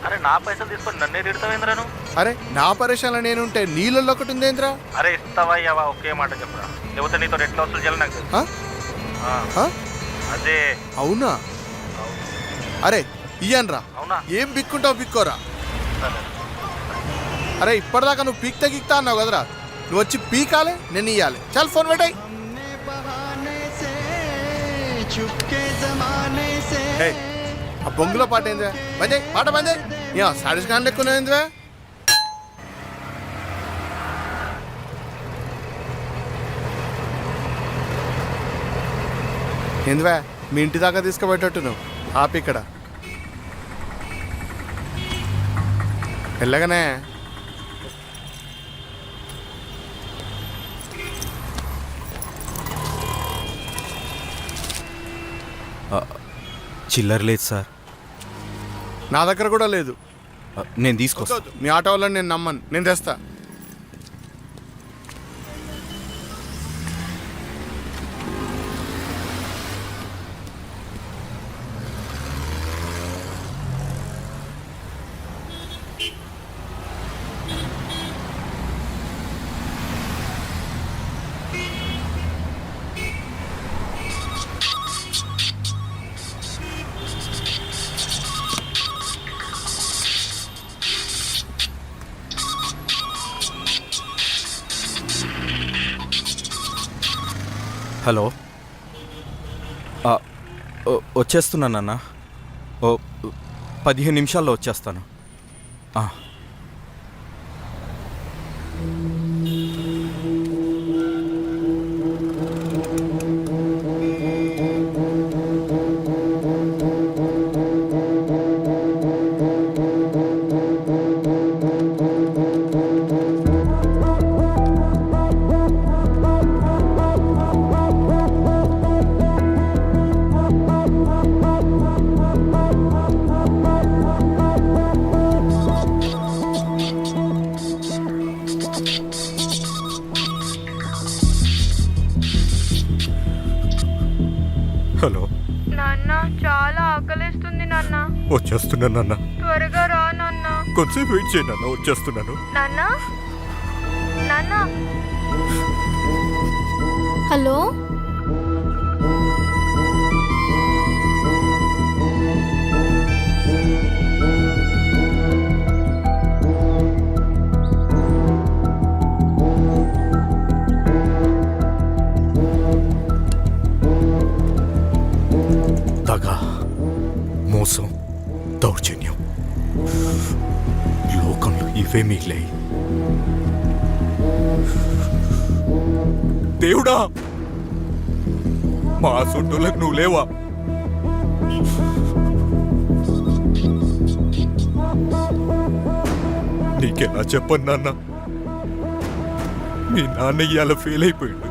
అరే నా పైసలు తీసుకొని నన్నే తిడతావేంద్రా నువ్వు? అరే నా పరేషాన్లో నేనుంటే నీళ్ళల్లో ఒకటి ఉందేంద్రా? అరే ఇస్తావా ఇవ్వవా ఒకే మాట చెప్పురా, లేకపోతే నీతో ఎట్లా వసూలు చేయాలి నాకు తెలుసు. అదే అవునా? అరే ఇయ్యన్రా. అవునా? ఏం బిక్కుంటావు బిక్కోరా. సరే. అరే ఇప్పటిదాకా నువ్వు పీక్తా గిక్తా అన్నావు కదరా, నువ్వు వచ్చి పీకాలే నేను ఇయ్యాలి. చల్ ఫోన్ పెట్టాయి. ఆ బొంగులో పాట ఏందివా? బందే పాట బందే. సాడిస్ ఖాన్ లెక్కునేందివా? ఏందివా మీ ఇంటి దాకా తీసుకుపోయేటట్టు నువ్వు ఆపి ఇక్కడ వెళ్ళగానే చిల్లర లేదు సార్. నా దగ్గర కూడా లేదు. నేను తీసుకొస్తా. మీ ఆటో వాళ్ళని నేను నమ్మను, నేను తెస్తా. హలో, వచ్చేస్తున్నానన్న. 15 నిమిషాల్లో వచ్చేస్తాను. హలో నాన్న, చాలా ఆకలిస్తుంది నాన్న. వచ్చేస్తున్నాను నాన్న. త్వరగా రా నాన్న. కొంచెం వెయిట్ చేయి నాన్న, వచ్చేస్తున్నాను. నాన్న, నాన్న. హలో, దగా, మోసం, దౌర్జన్యం, లోకంలో ఇవే మిగిలాయి. దేవుడా, మా సొంటులకు నువ్వు లేవా? నీకెలా చెప్పను నాన్న, మీ నాన్న ఇవాళ ఫెయిల్ అయిపోయాడు.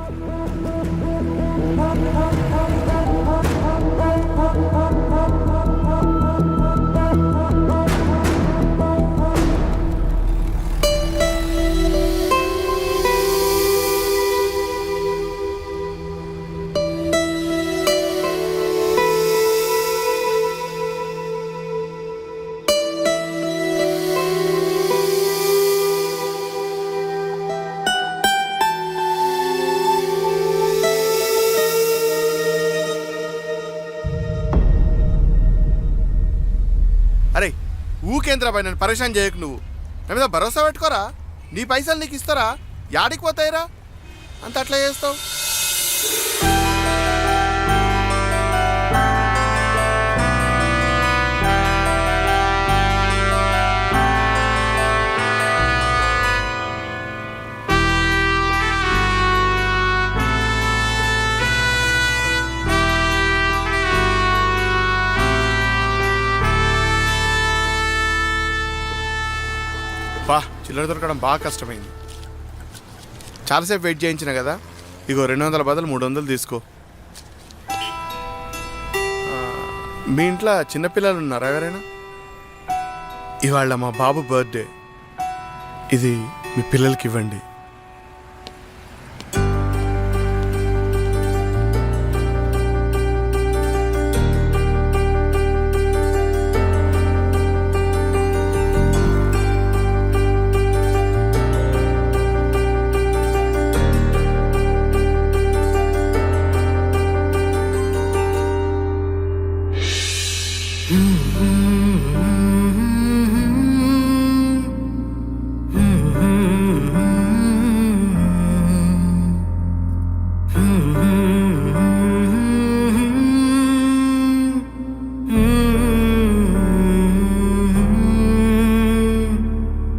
అరే ఊకేంద్రా పై నన్ను పరేషాన్ చేయకు. నువ్వు నా మీద భరోసా పెట్టుకోరా. నీ పైసలు నీకు ఇస్తారా? యాడికి పోతాయిరా అంత అట్లా చేస్తావు? బా చిల్లర దొరకడం బాగా కష్టమైంది. చాలాసేపు వెయిట్ చేయించిన కదా. ఇగో 200 బదులు 300 తీసుకో. మీ ఇంట్లో చిన్నపిల్లలు ఉన్నారా ఎవరైనా? ఇవాళ మా బాబు బర్త్డే, ఇది మీ పిల్లలకి ఇవ్వండి.